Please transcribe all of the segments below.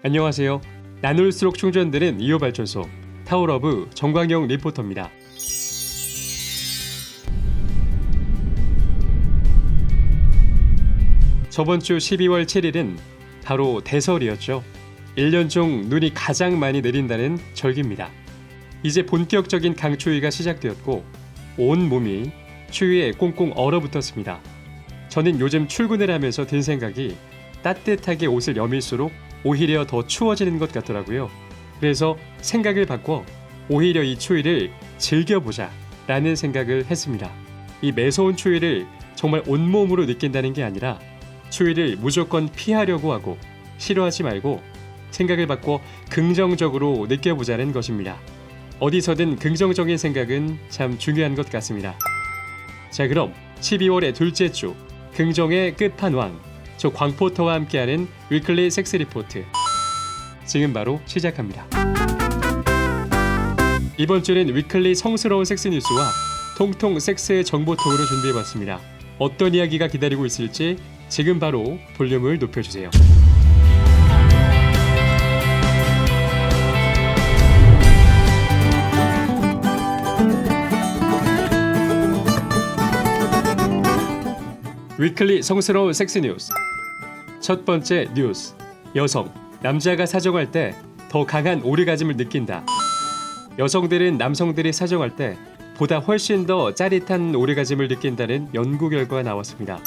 안녕하세요. 나눌수록 충전되는 2호 발전소 타워러브 정광영 리포터입니다. 저번 주 12월 7일은 바로 대설이었죠. 1년 중 눈이 가장 많이 내린다는 절기입니다. 이제 본격적인 강추위가 시작되었고 온 몸이 추위에 꽁꽁 얼어붙었습니다. 저는 요즘 출근을 하면서 든 생각이 따뜻하게 옷을 여밀수록 오히려 더 추워지는 것 같더라고요. 그래서 생각을 바꿔 오히려 이 추위를 즐겨보자 라는 생각을 했습니다. 이 매서운 추위를 정말 온몸으로 느낀다는 게 아니라 추위를 무조건 피하려고 하고 싫어하지 말고 생각을 바꿔 긍정적으로 느껴보자는 것입니다. 어디서든 긍정적인 생각은 참 중요한 것 같습니다. 자, 그럼 12월의 둘째 주 긍정의 끝판왕, 저 광포터와 함께하는 위클리 섹스 리포트 지금 바로 시작합니다. 이번 주는 위클리 성스러운 섹스 뉴스와 통통 섹스의 정보통으로 준비해봤습니다. 어떤 이야기가 기다리고 있을지 지금 바로 볼륨을 높여주세요. 위클리 성스러운 섹스 뉴스. 첫 번째 뉴스. 여성, 남자가 사정할 때 더 강한 오르가즘을 느낀다. 여성들은 남성들이 사정할 때 보다 훨씬 더 짜릿한 오르가즘을 느낀다는 연구 결과가 나왔습니다.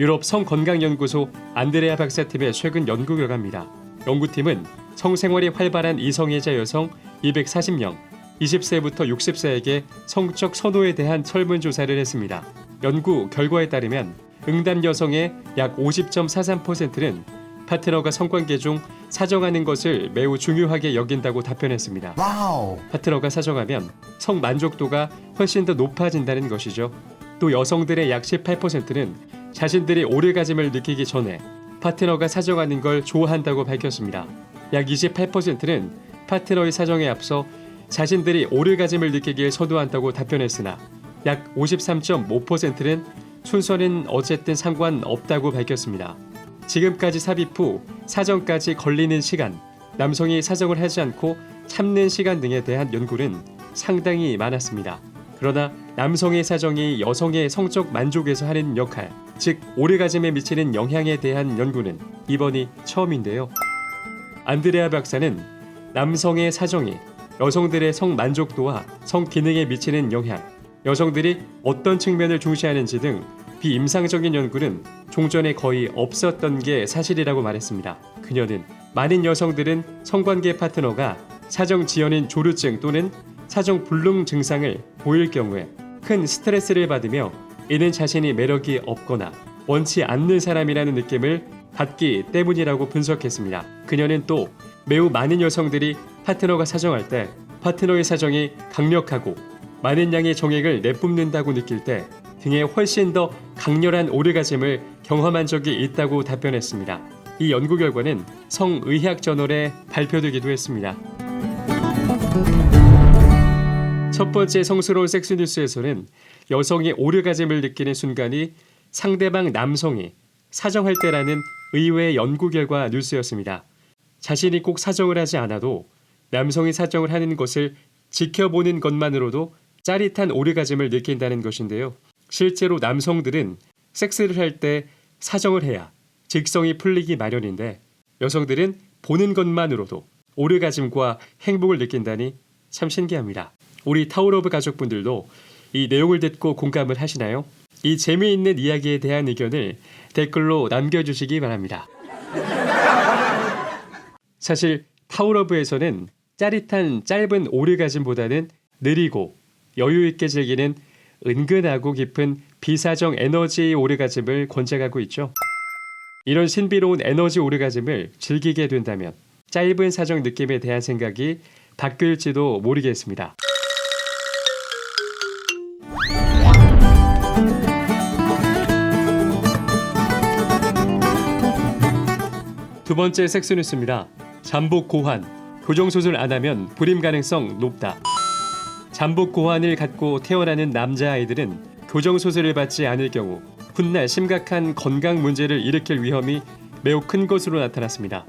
유럽 성건강연구소 안드레아 박사팀의 최근 연구 결과입니다. 연구팀은 성생활이 활발한 이성애자 여성 240명, 20세부터 60세에게 성적 선호에 대한 설문조사를 했습니다. 연구 결과에 따르면 응답 여성의 약 50.43%는 파트너가 성관계 중 사정하는 것을 매우 중요하게 여긴다고 답변했습니다. 와우. 파트너가 사정하면 성 만족도가 훨씬 더 높아진다는 것이죠. 또 여성들의 약 18%는 자신들이 오르가즘을 느끼기 전에 파트너가 사정하는 걸 좋아한다고 밝혔습니다. 약 28%는 파트너의 사정에 앞서 자신들이 오르가즘을 느끼길 선호한다고 답변했으나 약 53.5%는 순서는 어쨌든 상관없다고 밝혔습니다. 지금까지 삽입 후 사정까지 걸리는 시간, 남성이 사정을 하지 않고 참는 시간 등에 대한 연구는 상당히 많았습니다. 그러나 남성의 사정이 여성의 성적 만족에서 하는 역할, 즉 오르가즘에 미치는 영향에 대한 연구는 이번이 처음인데요. 안드레아 박사는 남성의 사정이 여성들의 성 만족도와 성 기능에 미치는 영향, 여성들이 어떤 측면을 중시하는지 등 비임상적인 연구는 종전에 거의 없었던 게 사실이라고 말했습니다. 그녀는 많은 여성들은 성관계 파트너가 사정 지연인 조루증 또는 사정 불능 증상을 보일 경우에 큰 스트레스를 받으며 이는 자신이 매력이 없거나 원치 않는 사람이라는 느낌을 받기 때문이라고 분석했습니다. 그녀는 또 매우 많은 여성들이 파트너가 사정할 때 파트너의 사정이 강력하고 많은 양의 정액을 내뿜는다고 느낄 때 등에 훨씬 더 강렬한 오르가즘을 경험한 적이 있다고 답변했습니다. 이 연구 결과는 성의학 저널에 발표되기도 했습니다. 첫 번째 성스러운 섹스 뉴스에서는 여성이 오르가즘을 느끼는 순간이 상대방 남성이 사정할 때라는 의외의 연구 결과 뉴스였습니다. 자신이 꼭 사정을 하지 않아도 남성이 사정을 하는 것을 지켜보는 것만으로도 짜릿한 오르가즘을 느낀다는 것인데요. 실제로 남성들은 섹스를 할 때 사정을 해야 직성이 풀리기 마련인데 여성들은 보는 것만으로도 오르가즘과 행복을 느낀다니 참 신기합니다. 우리 타워러브 가족분들도 이 내용을 듣고 공감을 하시나요? 이 재미있는 이야기에 대한 의견을 댓글로 남겨주시기 바랍니다. 사실 타워러브에서는 짜릿한 짧은 오르가즘보다는 느리고 여유있게 즐기는 은근하고 깊은 비사정 에너지 오르가즘을 권장하고 있죠. 이런 신비로운 에너지 오르가즘을 즐기게 된다면 짧은 사정 느낌에 대한 생각이 바뀔지도 모르겠습니다. 두 번째 섹스 뉴스입니다. 잠복 고환, 교정수술 안 하면 불임 가능성 높다. 잠복 고환을 갖고 태어나는 남자아이들은 교정수술을 받지 않을 경우 훗날 심각한 건강 문제를 일으킬 위험이 매우 큰 것으로 나타났습니다.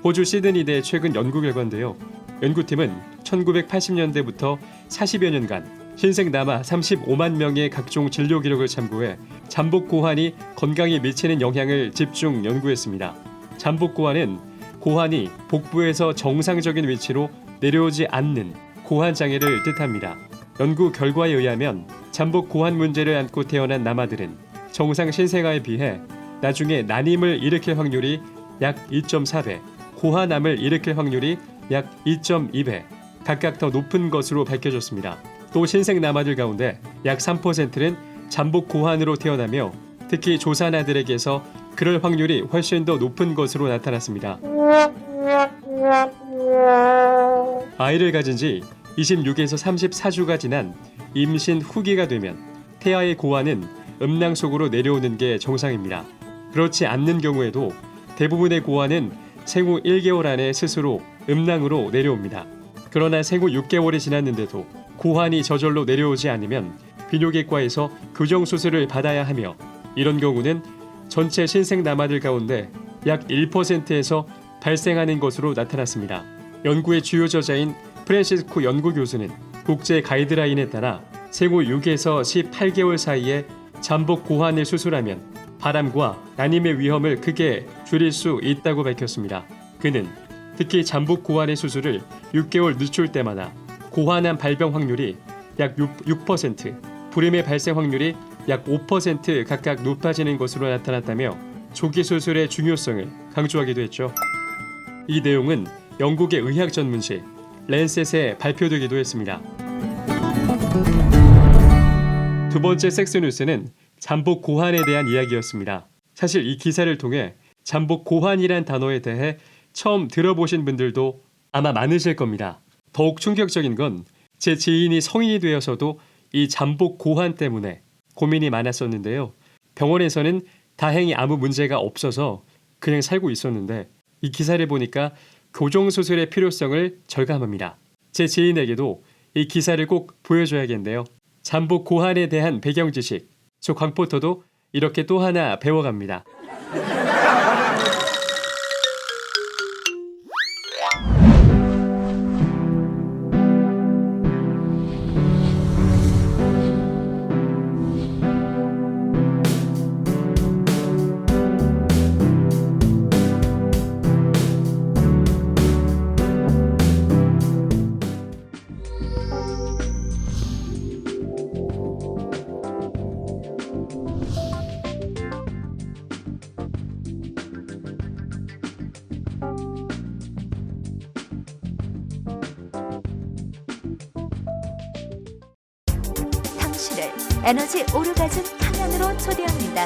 호주 시드니대 최근 연구 결과인데요. 연구팀은 1980년대부터 40여 년간 흰색 남아 35만 명의 각종 진료 기록을 참고해 잠복 고환이 건강에 미치는 영향을 집중 연구했습니다. 잠복 고환은 고환이 복부에서 정상적인 위치로 내려오지 않는 고환 장애를 뜻합니다. 연구 결과에 의하면 잠복 고환 문제를 안고 태어난 남아들은 정상 신생아에 비해 나중에 난임을 일으킬 확률이 약 2.4배, 고환암을 일으킬 확률이 약 2.2배 각각 더 높은 것으로 밝혀졌습니다. 또 신생 남아들 가운데 약 3%는 잠복 고환으로 태어나며 특히 조산아들에게서 그럴 확률이 훨씬 더 높은 것으로 나타났습니다. 아이를 가진 지 26에서 34주가 지난 임신 후기가 되면 태아의 고환은 음낭 속으로 내려오는 게 정상입니다. 그렇지 않는 경우에도 대부분의 고환은 생후 1개월 안에 스스로 음낭으로 내려옵니다. 그러나 생후 6개월이 지났는데도 고환이 저절로 내려오지 않으면 비뇨기과에서 교정수술을 받아야 하며 이런 경우는 전체 신생 남아들 가운데 약 1%에서 발생하는 것으로 나타났습니다. 연구의 주요 저자인 프란시스코 연구교수는 국제 가이드라인에 따라 생후 6에서 18개월 사이에 잠복 고환을 수술하면 바람과 난임의 위험을 크게 줄일 수 있다고 밝혔습니다. 그는 특히 잠복 고환의 수술을 6개월 늦출 때마다 고환암 발병 확률이 약 6%, 불임의 발생 확률이 약 5% 각각 높아지는 것으로 나타났다며 조기 수술의 중요성을 강조하기도 했죠. 이 내용은 영국의 의학 전문지 랜셋에 발표되기도 했습니다. 두 번째 섹스 뉴스는 잠복 고환에 대한 이야기였습니다. 사실 이 기사를 통해 잠복 고환이란 단어에 대해 처음 들어보신 분들도 아마 많으실 겁니다. 더욱 충격적인 건 제 지인이 성인이 되어서도 이 잠복 고환 때문에 고민이 많았었는데요. 병원에서는 다행히 아무 문제가 없어서 그냥 살고 있었는데 이 기사를 보니까 교정수술의 필요성을 절감합니다. 제 지인에게도 이 기사를 꼭 보여줘야겠네요. 잠복 고환에 대한 배경 지식, 저 광포터도 이렇게 또 하나 배워갑니다. 당신을 에너지 오르가즘 탕양으로 초대합니다.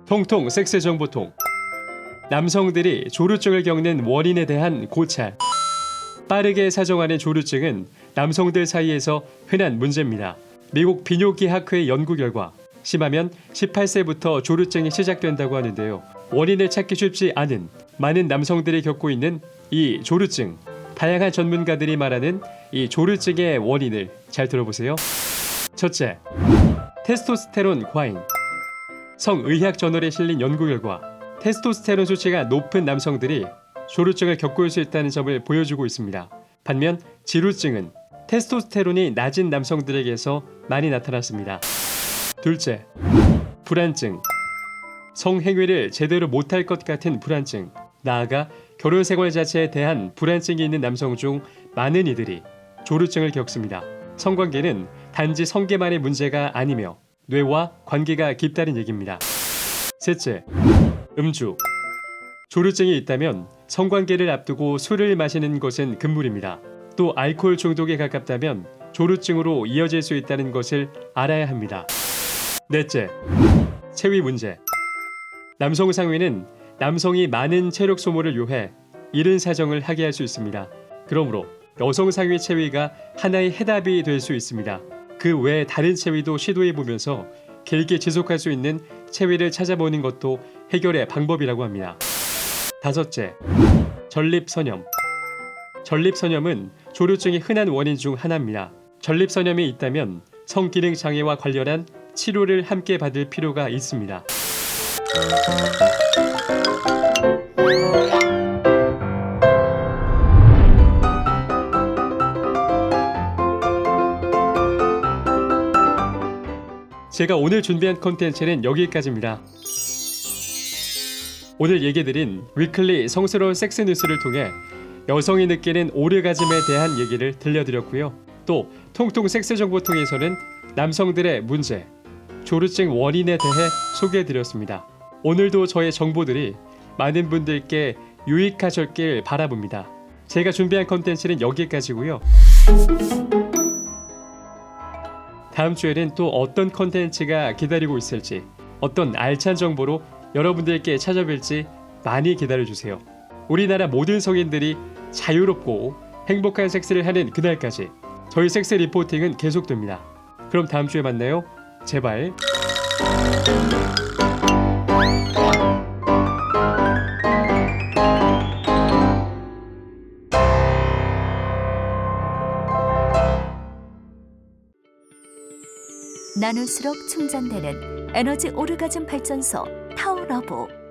통통 섹스 정보통. 남성들이 조루증을 겪는 원인에 대한 고찰. 빠르게 사정하는 조루증은 남성들 사이에서 흔한 문제입니다. 미국 비뇨기학회 연구 결과 심하면 18세부터 조루증이 시작된다고 하는데요. 원인을 찾기 쉽지 않은 많은 남성들이 겪고 있는 이 조루증. 다양한 전문가들이 말하는 이 조루증의 원인을 잘 들어보세요. 첫째, 테스토스테론 과잉. 성의학 저널에 실린 연구 결과 테스토스테론 수치가 높은 남성들이 조루증을 겪을 수 있다는 점을 보여주고 있습니다. 반면 지루증은 테스토스테론이 낮은 남성들에게서 많이 나타났습니다. 둘째, 불안증. 성행위를 제대로 못할 것 같은 불안증, 나아가 결혼 생활 자체에 대한 불안증이 있는 남성 중 많은 이들이 조루증을 겪습니다. 성관계는 단지 성계만의 문제가 아니며 뇌와 관계가 깊다는 얘기입니다. 셋째, 음주. 조루증이 있다면 성관계를 앞두고 술을 마시는 것은 금물입니다. 또 알코올 중독에 가깝다면 조루증으로 이어질 수 있다는 것을 알아야 합니다. 넷째, 체위 문제. 남성 상위는 남성이 많은 체력 소모를 요해 이른 사정을 하게 할 수 있습니다. 그러므로 여성 상위 체위가 하나의 해답이 될 수 있습니다. 그 외 다른 체위도 시도해보면서 길게 지속할 수 있는 체위를 찾아보는 것도 해결의 방법이라고 합니다. 다섯째, 전립선염. 전립선염은 조루증의 흔한 원인 중 하나입니다. 전립선염이 있다면 성기능 장애와 관련한 치료를 함께 받을 필요가 있습니다. 제가 오늘 준비한 콘텐츠는 여기까지입니다. 오늘 얘기드린 위클리 성스러운 섹스 뉴스를 통해 여성이 느끼는 오르가즘에 대한 얘기를 들려드렸고요. 또 통통 섹스 정보통에서는 남성들의 문제, 조루증 원인에 대해 소개해드렸습니다. 오늘도 저의 정보들이 많은 분들께 유익하셨길 바라봅니다. 제가 준비한 콘텐츠는 여기까지고요. 다음 주에는 또 어떤 콘텐츠가 기다리고 있을지, 어떤 알찬 정보로 여러분들께 찾아뵐지 많이 기다려주세요. 우리나라 모든 성인들이 자유롭고 행복한 섹스를 하는 그날까지 저희 섹스 리포팅은 계속됩니다. 그럼 다음 주에 만나요. 제발. 나눌수록 충전되는 에너지 오르가즘 발전소 타워러브.